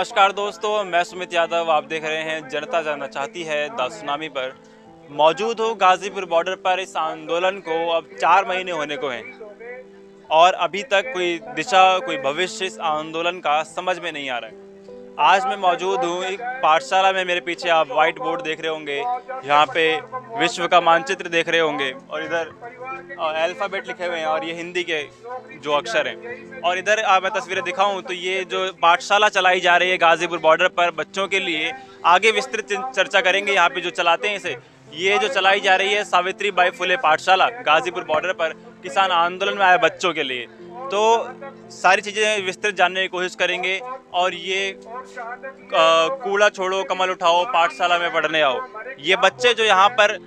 नमस्कार दोस्तों, मैं सुमित यादव। आप देख रहे हैं जनता जानना चाहती है द सुनामी पर। मौजूद हूँ गाजीपुर बॉर्डर पर। इस आंदोलन को अब 4 महीने होने को हैं और अभी तक कोई दिशा, कोई भविष्य इस आंदोलन का समझ में नहीं आ रहा है। आज मैं मौजूद हूँ एक पाठशाला में। मेरे पीछे आप वाइट बोर्ड देख रहे होंगे, यहाँ पे विश्व का मानचित्र देख रहे होंगे और इधर अल्फ़ाबेट लिखे हुए हैं और ये हिंदी के जो अक्षर हैं। और इधर मैं तस्वीरें दिखाऊं तो ये जो पाठशाला चलाई जा रही है गाजीपुर बॉर्डर पर बच्चों के लिए, आगे विस्तृत चर्चा करेंगे यहाँ पे जो चलाते हैं इसे। ये जो चलाई जा रही है सावित्री बाई फुले पाठशाला गाजीपुर बॉर्डर पर किसान आंदोलन में आए बच्चों के लिए, तो सारी चीज़ें विस्तृत जानने की कोशिश करेंगे। और ये कूड़ा छोड़ो कमल उठाओ पाठशाला में पढ़ने आओ, ये बच्चे जो यहाँ पर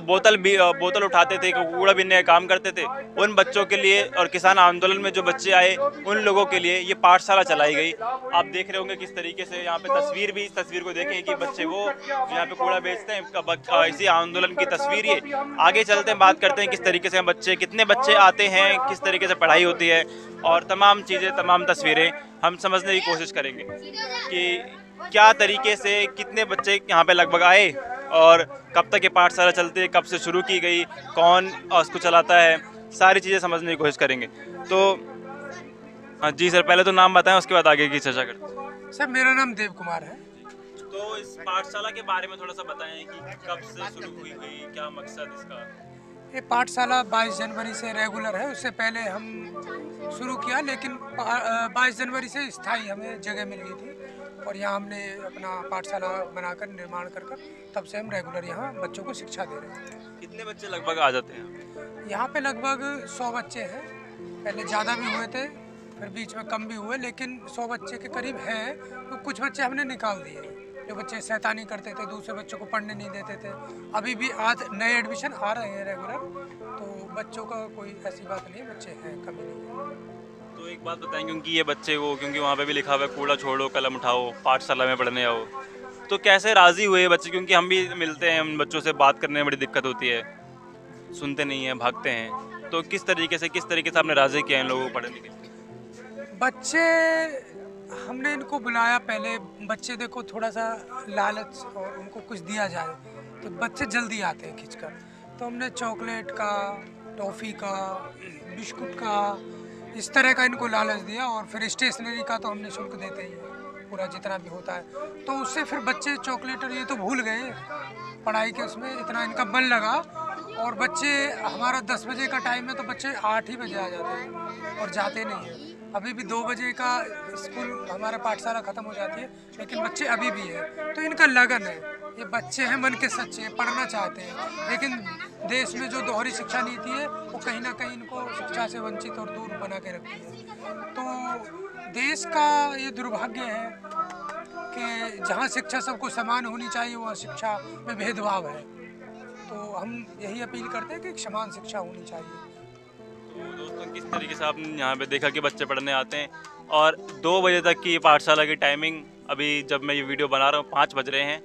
बोतल उठाते थे, कूड़ा बीनने का काम करते थे, उन बच्चों के लिए और किसान आंदोलन में जो बच्चे आए उन लोगों के लिए ये पाठशाला चलाई गई। आप देख रहे होंगे किस तरीके से यहाँ पे तस्वीर भी, इस तस्वीर को देखें कि बच्चे वो यहाँ पे कूड़ा बेचते हैं, इसी आंदोलन की तस्वीर ये। आगे चलते हैं, बात करते हैं किस तरीके से बच्चे, कितने बच्चे आते हैं, किस तरीके से पढ़ाई होती है और तमाम चीज़ें, तमाम तस्वीरें हम समझने की कोशिश करेंगे कि क्या तरीके से कितने बच्चे यहाँ पे लगभग आए और कब तक ये पाठशाला चलती है, कब से शुरू की गई, कौन उसको चलाता है, सारी चीज़ें समझने की कोशिश करेंगे। तो जी सर, पहले तो नाम बताएं, उसके बाद आगे की चर्चा करते हैं। सर, मेरा नाम देव कुमार है। तो इस पाठशाला के बारे में थोड़ा सा बताएं कि कब से शुरू हुई, क्या मकसद इसका। ये पाठशाला 22 जनवरी से रेगुलर है। उससे पहले हम शुरू किया, लेकिन 22 जनवरी से स्थायी हमें जगह मिल गई थी और यहाँ हमने अपना पाठशाला बनाकर निर्माण कर तब से हम रेगुलर यहाँ बच्चों को शिक्षा दे रहे हैं। कितने बच्चे लगभग आ जाते हैं यहाँ पे? लगभग 100 बच्चे हैं। पहले ज़्यादा भी हुए थे, फिर बीच में कम भी हुए, लेकिन 100 बच्चे के करीब हैं। तो कुछ बच्चे हमने निकाल दिए, जो बच्चे शैतानी करते थे, दूसरे बच्चों को पढ़ने नहीं देते थे। अभी भी आज नए एडमिशन आ रहे हैं रेगुलर, तो बच्चों का कोई ऐसी बात नहीं, बच्चे हैं, कमी नहीं है। तो एक बात बताएं, क्योंकि ये बच्चे वो, क्योंकि वहाँ पे भी लिखा हुआ है कूड़ा छोड़ो कलम उठाओ पाठशाला में पढ़ने आओ, तो कैसे राज़ी हुए बच्चे? क्योंकि हम भी मिलते हैं, हम बच्चों से बात करने में बड़ी दिक्कत होती है, सुनते नहीं हैं, भागते हैं। तो किस तरीके से आपने राज़ी किया इन लोगों को पढ़ने के लिए? बच्चे, हमने इनको बुलाया पहले। बच्चे देखो, थोड़ा सा लालच और उनको कुछ दिया जाए तो बच्चे जल्दी आते हैं खिंचकर। तो हमने चॉकलेट का, टॉफ़ी का, बिस्कुट का, इस तरह का इनको लालच दिया। और फिर स्टेशनरी का तो हमने शुल्क देते ही हैं, पूरा जितना भी होता है। तो उससे फिर बच्चे चॉकलेट और ये तो भूल गए, पढ़ाई के उसमें इतना इनका मन लगा। और बच्चे, हमारा 10 बजे का टाइम है तो बच्चे 8 ही बजे आ जाते हैं और जाते नहीं हैं। अभी भी 2 बजे का स्कूल, हमारा पाठशाला ख़त्म हो जाती है, लेकिन बच्चे अभी भी हैं। तो इनका लगन है, ये बच्चे हैं मन के सच्चे, पढ़ना चाहते हैं। लेकिन देश में जो दोहरी शिक्षा नीति है वो कहीं ना कहीं इनको शिक्षा से वंचित और दूर बना के रखती है। तो देश का ये दुर्भाग्य है कि जहाँ शिक्षा सबको समान होनी चाहिए, वहाँ शिक्षा में भेदभाव है। तो हम यही अपील करते हैं कि समान शिक्षा होनी चाहिए। तो दोस्तों, किस तरीके से आपने यहाँ पे देखा कि बच्चे पढ़ने आते हैं और 2 बजे तक की पाठशाला की टाइमिंग, अभी जब मैं ये वीडियो बना रहा हूँ 5 बज रहे हैं,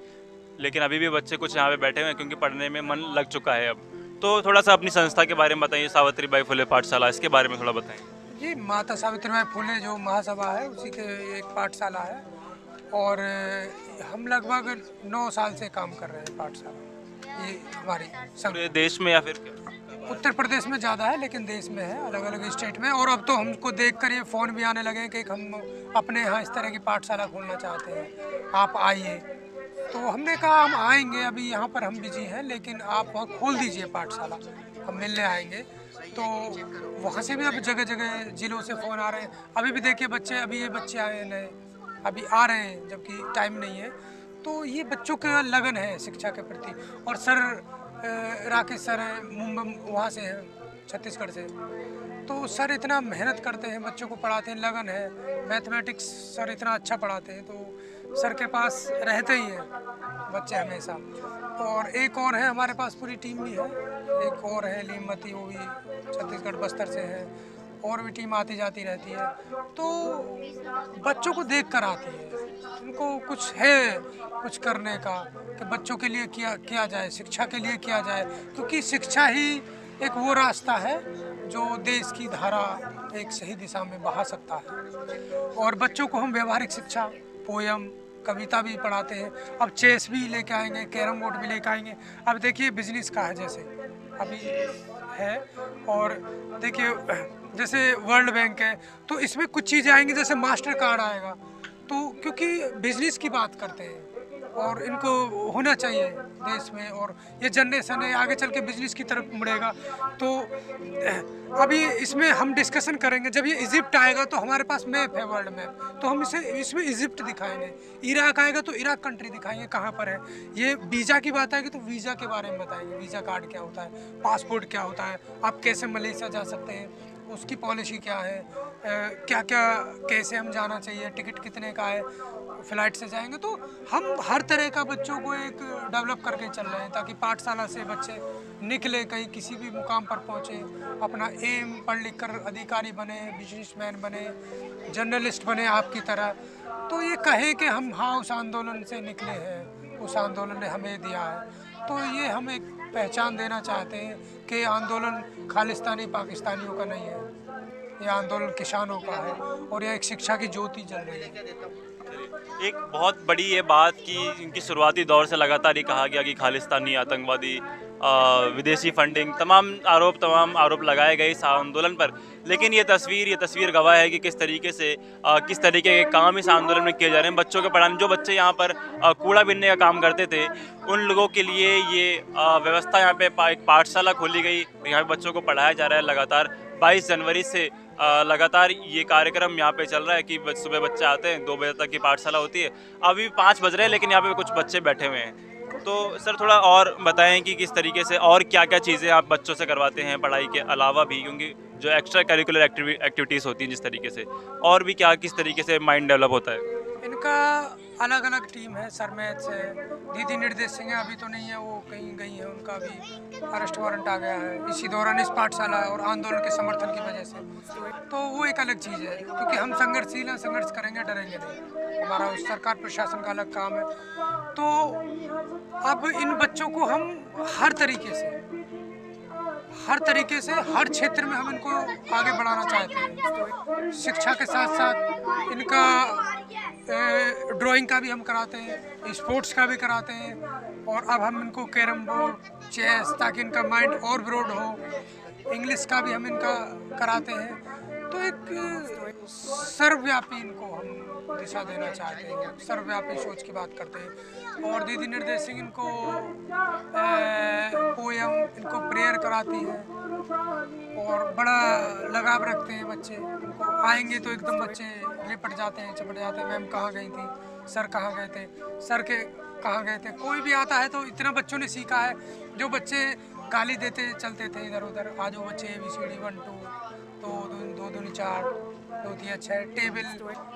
लेकिन अभी भी बच्चे कुछ यहाँ पे बैठे हुए हैं क्योंकि पढ़ने में मन लग चुका है अब। तो थोड़ा सा अपनी संस्था के बारे में बताइए, सावित्री बाई फुले पाठशाला, इसके बारे में थोड़ा बताएं। जी, माता सावित्री बाई फुले जो महासभा है उसी के एक पाठशाला है और हम लगभग 9 साल से काम कर रहे हैं पाठशाला। ये हमारी पूरे देश में या फिर क्या? उत्तर प्रदेश में ज़्यादा है, लेकिन देश में है, अलग अलग स्टेट में। और अब तो हमको देखकर ये फ़ोन भी आने लगे कि हम अपने यहाँ इस तरह की पाठशाला खोलना चाहते हैं, आप आइए। तो हमने कहा हम आएंगे, अभी यहाँ पर हम बिजी हैं, लेकिन आप वहाँ खोल दीजिए पाठशाला, हम मिलने आएंगे। तो वहाँ से भी अब जगह जगह जिलों से फ़ोन आ रहे हैं। अभी भी देखिए बच्चे, अभी ये बच्चे आए हैं नए, अभी आ रहे हैं जबकि टाइम नहीं है। तो ये बच्चों का लगन है शिक्षा के प्रति। और सर राकेश सर हैं, मुंबई वहाँ से हैं, छत्तीसगढ़ से। तो सर इतना मेहनत करते हैं, बच्चों को पढ़ाते हैं, लगन है। मैथमेटिक्स सर इतना अच्छा पढ़ाते हैं, तो सर के पास रहते ही हैं बच्चे हमेशा। और एक और है, हमारे पास पूरी टीम भी है, एक और है लीमती, वो भी छत्तीसगढ़ बस्तर से है, और भी टीम आती जाती रहती है। तो बच्चों को देख कर आती है, उनको कुछ है कुछ करने का कि बच्चों के लिए किया जाए, शिक्षा के लिए किया जाए। क्योंकि शिक्षा ही एक वो रास्ता है जो देश की धारा एक सही दिशा में बहा सकता है। और बच्चों को हम व्यवहारिक शिक्षा पोयम, कविता भी पढ़ाते हैं। अब चेस भी लेके आएंगे, कैरम बोर्ड भी लेके आएंगे। अब देखिए बिजनेस का है जैसे अभी है, और देखिए जैसे वर्ल्ड बैंक है, तो इसमें कुछ चीज़ें आएंगी जैसे मास्टर कार्ड आएगा। तो क्योंकि बिजनेस की बात करते हैं और इनको होना चाहिए देश में, और ये जनरेशन है आगे चल के बिजनेस की तरफ मुड़ेगा। तो अभी इसमें हम डिस्कशन करेंगे। जब ये इजिप्ट आएगा तो हमारे पास मैप है, वर्ल्ड मैप, तो हम इसमें इजिप्ट दिखाएंगे। इराक आएगा तो इराक कंट्री दिखाएंगे कहाँ पर है। ये वीज़ा की बात आएगी तो वीज़ा के बारे में बताएंगे, वीज़ा कार्ड क्या होता है, पासपोर्ट क्या होता है, आप कैसे मलेशिया जा सकते हैं, उसकी पॉलिसी क्या है, क्या क्या कैसे हम जाना चाहिए, टिकट कितने का है, फ्लाइट से जाएंगे। तो हम हर तरह का बच्चों को एक डेवलप करके चल रहे हैं ताकि पाठशाला से बच्चे निकले, कहीं किसी भी मुकाम पर पहुँचे, अपना एम पढ़ लिख कर अधिकारी बने, बिजनेसमैन बने, जर्नलिस्ट बने आपकी तरह। तो ये कहे कि हम हाँ उस आंदोलन से निकले हैं, उस आंदोलन ने हमें दिया है। तो ये हम एक पहचान देना चाहते हैं कि आंदोलन खालिस्तानी पाकिस्तानियों का नहीं है, ये आंदोलन किसानों का है, और यह एक शिक्षा की ज्योति जल रही है। एक बहुत बड़ी ये बात कि इनकी शुरुआती दौर से लगातार ये कहा गया कि खालिस्तानी, आतंकवादी, विदेशी फंडिंग, तमाम आरोप लगाए गए इस आंदोलन पर। लेकिन ये तस्वीर गवाह है कि किस तरीके के काम इस आंदोलन में किए जा रहे हैं। बच्चों के पढ़ाने, जो बच्चे यहाँ पर कूड़ा बीनने का काम करते थे, उन लोगों के लिए ये व्यवस्था, यहाँ पे एक पाठशाला खोली गई, यहाँ पे बच्चों को पढ़ाया जा रहा है। लगातार 22 जनवरी से लगातार ये कार्यक्रम यहाँ पे चल रहा है कि सुबह बच्चे आते हैं, 2 बजे तक की पाठशाला होती है। अभी 5 बज रहे हैं लेकिन यहाँ पे कुछ बच्चे बैठे हुए हैं। तो सर थोड़ा और बताएं कि किस तरीके से और क्या क्या चीज़ें आप बच्चों से करवाते हैं पढ़ाई के अलावा भी, क्योंकि जो एक्स्ट्रा करिकुलर एक्टिविटीज़ होती हैं जिस तरीके से, और भी क्या किस तरीके से माइंड डेवलप होता है? इनका अलग अलग टीम है। सर मैथ्स है, दीदी निर्देश सिंह है, अभी तो नहीं है, वो कहीं गई है, उनका भी अरेस्ट वारंट आ गया है इसी दौरान, इस पाठशाला और आंदोलन के समर्थन की वजह से। तो वो एक अलग चीज़ है, क्योंकि हम संघर्षशील हैं, संघर्ष करेंगे, डरेंगे नहीं। हमारा उस सरकार प्रशासन का अलग काम है। तो अब इन बच्चों को हम हर तरीके से हर क्षेत्र में हम इनको आगे बढ़ाना चाहते हैं। शिक्षा के साथ साथ इनका ड्राइंग का भी हम कराते हैं, स्पोर्ट्स का भी कराते हैं, और अब हम इनको कैरम बोर्ड, चेस, ताकि इनका माइंड और ब्रॉड हो, इंग्लिश का भी हम इनका कराते हैं। तो एक सर्वव्यापी इनको हम दिशा देना चाहते हैं, सर्वव्यापी सोच की बात करते हैं। और दीदी निर्देश सिंह इनको पोयम, इनको प्रेयर कराती है, और बड़ा लगाव रखते हैं बच्चे। उनको आएंगे तो एकदम बच्चे लिपट जाते हैं, चपट जाते हैं, मैम कहाँ गई थी, सर कहाँ गए थे, सर के कहाँ गए थे। कोई भी आता है तो इतना बच्चों ने सीखा है। जो बच्चे गाली देते चलते थे इधर उधर, आज वो बच्चे ABCD 1 2 2 2 4 2 3 6 टेबल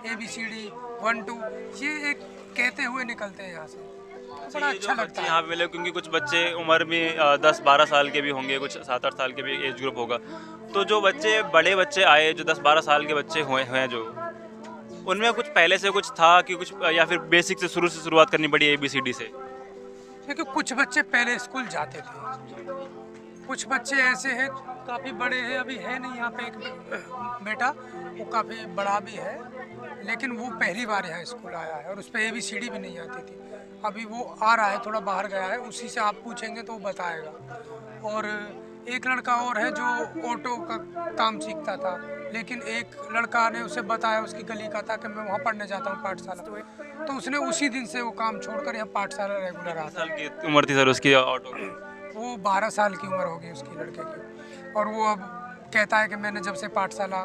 ABCD 1 2 ये एक कहते हुए निकलते हैं यहाँ से। बड़ा अच्छा लगता है यहाँ पे मिले, क्योंकि कुछ बच्चे उम्र में 10-12 साल के भी होंगे, कुछ 7-8 साल के भी एज ग्रुप होगा। तो जो बड़े बच्चे आए, जो 10-12 साल के बच्चे हुए हैं, जो उनमें कुछ पहले से कुछ था कि कुछ, या फिर बेसिक से शुरुआत करनी पड़ी ABCD से? देखिए कुछ बच्चे पहले स्कूल जाते थे, कुछ बच्चे ऐसे हैं काफ़ी बड़े हैं, अभी है नहीं यहाँ पे एक बेटा, वो काफ़ी बड़ा भी है, लेकिन वो पहली बार यहाँ स्कूल आया है, और उस पर ABCD भी नहीं आती थी। अभी वो आ रहा है, थोड़ा बाहर गया है, उसी से आप पूछेंगे तो वो बताएगा। और एक लड़का और है जो ऑटो का काम सीखता था, लेकिन एक लड़का ने उसे बताया, उसकी गली का था, कि मैं वहाँ पढ़ने जाता हूँ पाठशाला, तो उसने उसी दिन से वो काम छोड़कर यहाँ पाठशाला रेगुलर आता। साल की उम्र थी सर उसकी ऑटो? वो 12 साल की उम्र होगी उसकी लड़के की, और वो अब कहता है कि मैंने जब से पाठशाला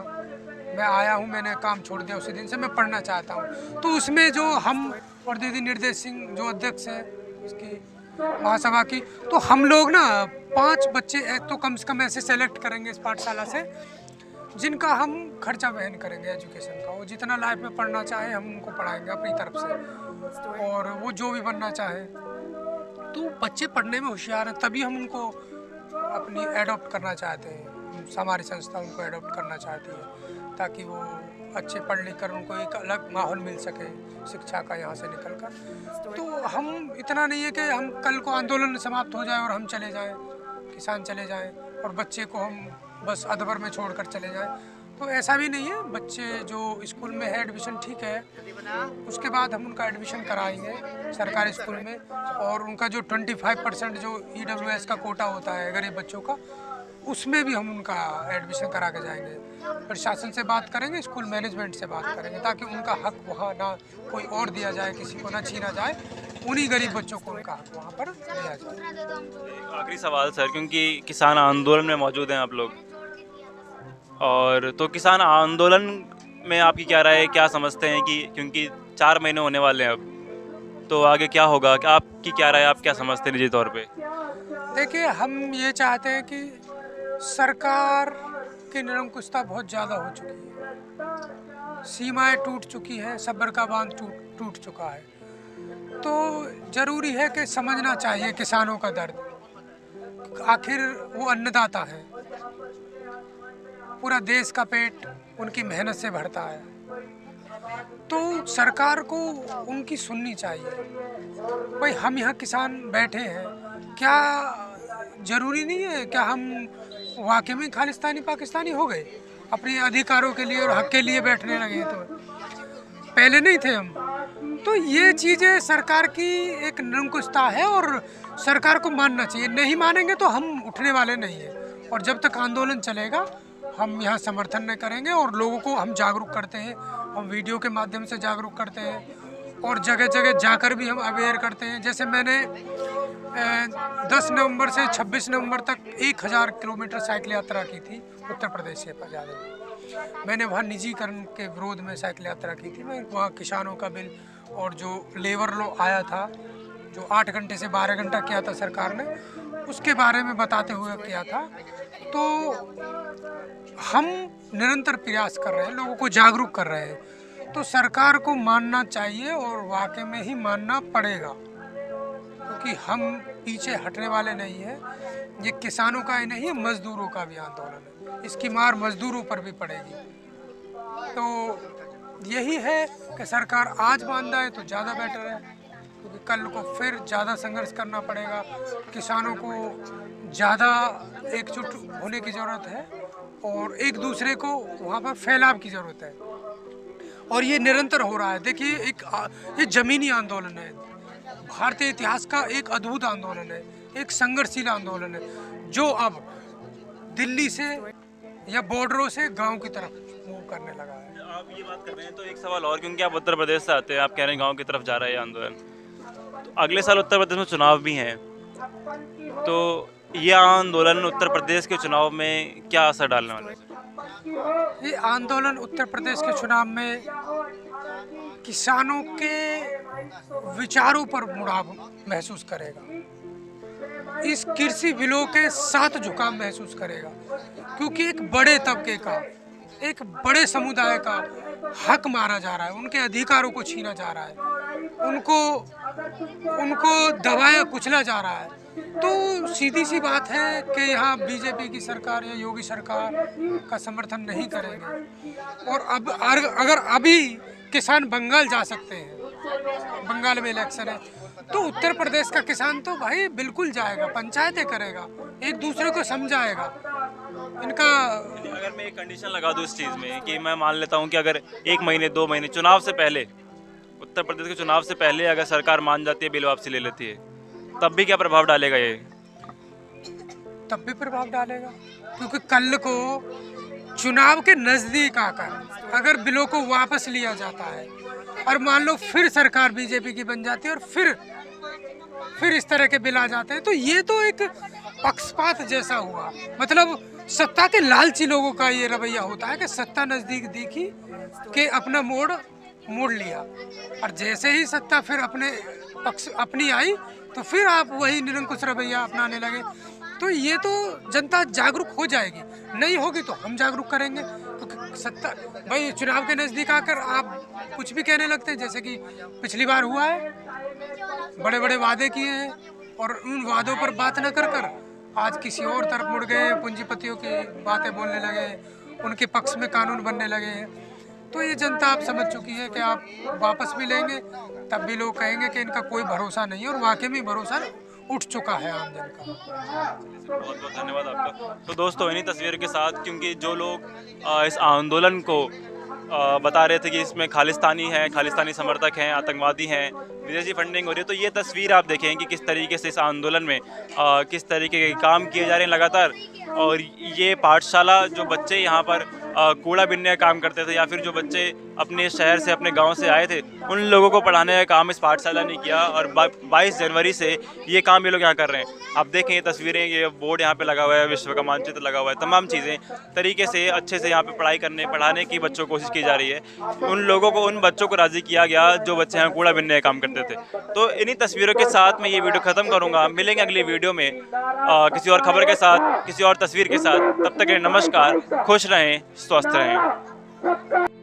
मैं आया हूँ, मैंने काम छोड़ दिया, उसी दिन से मैं पढ़ना चाहता हूँ। तो उसमें जो हम और दीदी निर्देश सिंह जो अध्यक्ष है उसकी महासभा की, तो हम लोग ना 5 बच्चे तो कम से कम ऐसे सेलेक्ट करेंगे इस पाठशाला से, जिनका हम खर्चा वहन करेंगे एजुकेशन का। वो जितना लाइफ में पढ़ना चाहे हम उनको पढ़ाएंगे अपनी तरफ से, और वो जो भी बनना चाहे। तो बच्चे पढ़ने में होशियार हैं, तभी हम उनको अपनी एडॉप्ट करना चाहते हैं, हमारी संस्था उनको एडॉप्ट करना चाहती है, ताकि वो अच्छे पढ़ लिख कर उनको एक अलग माहौल मिल सके शिक्षा का यहाँ से निकल कर। तो हम इतना नहीं है कि हम कल को आंदोलन समाप्त हो जाए और हम चले जाएं, किसान चले जाएं, और बच्चे को हम बस अधबर में छोड़कर चले जाएं। देखो ऐसा भी नहीं है, बच्चे जो स्कूल में है एडमिशन ठीक है, उसके बाद हम उनका एडमिशन कराएंगे सरकारी स्कूल में, और उनका जो 25% जो EWS का कोटा होता है गरीब बच्चों का, उसमें भी हम उनका एडमिशन करा के जाएंगे। प्रशासन से बात करेंगे, स्कूल मैनेजमेंट से बात करेंगे, ताकि उनका हक वहाँ ना कोई और दिया जाए, किसी को ना छीना जाए, उन्हीं गरीब बच्चों को उनका हक वहाँ पर दिया जाए। आखिरी सवाल सर, क्योंकि किसान आंदोलन में मौजूद हैं आप लोग, और तो किसान आंदोलन में आपकी क्या राय है, क्या समझते हैं कि क्योंकि 4 महीने होने वाले हैं अब, तो आगे क्या होगा, कि आपकी क्या राय है, आप क्या समझते हैं निजी तौर पे? देखिए, हम ये चाहते हैं कि सरकार की निरंकुशता बहुत ज़्यादा हो चुकी है, सीमाएं टूट चुकी हैं, सब्र का बांध टूट चुका है। तो ज़रूरी है कि समझना चाहिए किसानों का दर्द। आखिर वो अन्नदाता है, पूरा देश का पेट उनकी मेहनत से भरता है, तो सरकार को उनकी सुननी चाहिए। भाई हम यहाँ किसान बैठे हैं, क्या ज़रूरी नहीं है क्या हम वाकई में खालिस्तानी पाकिस्तानी हो गए, अपने अधिकारों के लिए और हक के लिए बैठने लगे? तो पहले नहीं थे हम। तो ये चीज़ें सरकार की एक निरंकुशता है, और सरकार को मानना चाहिए। नहीं मानेंगे तो हम उठने वाले नहीं हैं, और जब तक आंदोलन चलेगा हम यहाँ समर्थन नहीं करेंगे, और लोगों को हम जागरूक करते हैं, हम वीडियो के माध्यम से जागरूक करते हैं, और जगह जगह जाकर भी हम अवेयर करते हैं। जैसे मैंने 10 नवंबर से 26 नवंबर तक 1000 किलोमीटर साइकिल यात्रा की थी उत्तर प्रदेश से पंजाब में। मैंने वहाँ निजीकरण के विरोध में साइकिल यात्रा की थी। मैं वहाँ किसानों का बिल और जो लेबर लॉ आया था, जो 8 घंटे से 12 घंटा किया था सरकार ने, उसके बारे में बताते हुए किया था। तो हम निरंतर प्रयास कर रहे हैं, लोगों को जागरूक कर रहे हैं। तो सरकार को मानना चाहिए, और वाकई में ही मानना पड़ेगा, क्योंकि हम पीछे हटने वाले नहीं हैं। ये किसानों का ही नहीं है, मजदूरों का भी आंदोलन है, इसकी मार मजदूरों पर भी पड़ेगी। तो यही है कि सरकार आज मान जाए तो ज़्यादा बेटर है, क्योंकि कल को फिर ज़्यादा संघर्ष करना पड़ेगा। किसानों को ज़्यादा एकजुट होने की ज़रूरत है, और एक दूसरे को वहाँ पर फैलाव की ज़रूरत है, और ये निरंतर हो रहा है। देखिए, ये ज़मीनी आंदोलन है, भारतीय इतिहास का एक अद्भुत आंदोलन है, एक संघर्षशील आंदोलन है, जो अब दिल्ली से या बॉर्डरों से गांव की तरफ मूव करने लगा है। आप ये बात कर रहे हैं तो एक सवाल और, क्योंकि आप उत्तर प्रदेश से आते हैं, आप कह रहे हैं गांव की तरफ जा रहा है ये आंदोलन, तो अगले साल उत्तर प्रदेश में चुनाव भी हैं, तो ये आंदोलन उत्तर प्रदेश के चुनाव में क्या असर डालने वाला है? ये आंदोलन उत्तर प्रदेश के चुनाव में किसानों के विचारों पर मुड़ाव महसूस करेगा, इस कृषि बिलों के साथ झुकाव महसूस करेगा, क्योंकि एक बड़े तबके का, एक बड़े समुदाय का हक मारा जा रहा है, उनके अधिकारों को छीना जा रहा है, उनको दबाया कुचला जा रहा है। तो सीधी सी बात है कि यहाँ बीजेपी की सरकार या योगी सरकार का समर्थन नहीं करेंगे। और अब अगर अभी किसान बंगाल जा सकते हैं, बंगाल में इलेक्शन है, तो उत्तर प्रदेश का किसान तो भाई बिल्कुल जाएगा, पंचायतें करेगा, एक दूसरे को समझाएगा। इनका अगर मैं एक कंडीशन लगा दूँ इस चीज़ में, कि मैं मान लेता हूँ कि अगर 1 महीने 2 महीने चुनाव से पहले, उत्तर प्रदेश के चुनाव से पहले अगर सरकार मान जाती है, बिल वापसी ले लेती है, तब भी क्या प्रभाव डालेगा ये? तब भी प्रभाव डालेगा, क्योंकि कल को चुनाव के नज़दीक आकर अगर बिलों को वापस लिया जाता है, और मान लो फिर सरकार बीजेपी की बन जाती है, और फिर इस तरह के बिल आ जाते हैं, तो ये तो एक पक्षपात जैसा हुआ। मतलब सत्ता के लालची लोगों का ये रवैया होता है कि सत्ता नज़दीक दिखी कि अपना मोड़ लिया, और जैसे ही सत्ता फिर अपनी आई, तो फिर आप वही निरंकुश रवैया अपनाने लगे। तो ये तो जनता जागरूक हो जाएगी, नहीं होगी तो हम जागरूक करेंगे, क्योंकि सत्ता भाई चुनाव के नज़दीक आकर आप कुछ भी कहने लगते हैं, जैसे कि पिछली बार हुआ है, बड़े बड़े वादे किए हैं, और उन वादों पर बात न कर आज किसी और तरफ मुड़ गए, पूंजीपतियों की बातें बोलने लगे, उनके पक्ष में कानून बनने लगे हैं। तो ये जनता आप समझ चुकी है कि आप वापस भी लेंगे तब भी लोग कहेंगे कि इनका कोई भरोसा नहीं है, और वाकई में भरोसा उठ चुका है आम जन का। बहुत बहुत धन्यवाद आपका। तो दोस्तों इन्हीं तस्वीर के साथ, क्योंकि जो लोग इस आंदोलन को बता रहे थे कि इसमें खालिस्तानी हैं, खालिस्तानी समर्थक हैं, आतंकवादी हैं, विदेशी फंडिंग हो रही है, तो ये तस्वीर आप देखें कि किस तरीके से इस आंदोलन में किस तरीके के काम किए जा रहे हैं लगातार। और ये पाठशाला, जो बच्चे यहाँ पर कूड़ा बीनने का काम करते थे, या फिर जो बच्चे अपने शहर से, अपने गांव से आए थे, उन लोगों को पढ़ाने का काम इस पाठशाला ने किया। और 22 जनवरी से ये काम ये लोग यहाँ कर रहे हैं। आप देखें ये तस्वीरें, ये बोर्ड यहाँ पे लगा हुआ है, विश्व का मानचित्र लगा हुआ है, तमाम चीज़ें तरीके से अच्छे से यहाँ पे पढ़ाने की बच्चों को कोशिश की जा रही है। उन लोगों को, उन बच्चों को राज़ी किया गया जो बच्चे यहाँ कूड़ा बीनने का काम करते थे। तो इन्हीं तस्वीरों के साथ मैं ये वीडियो ख़त्म करूँगा। मिलेंगे अगली वीडियो में किसी और खबर के साथ, किसी और तस्वीर के साथ। तब तक के लिए नमस्कार, खुश रहें, स्वस्थ रहें।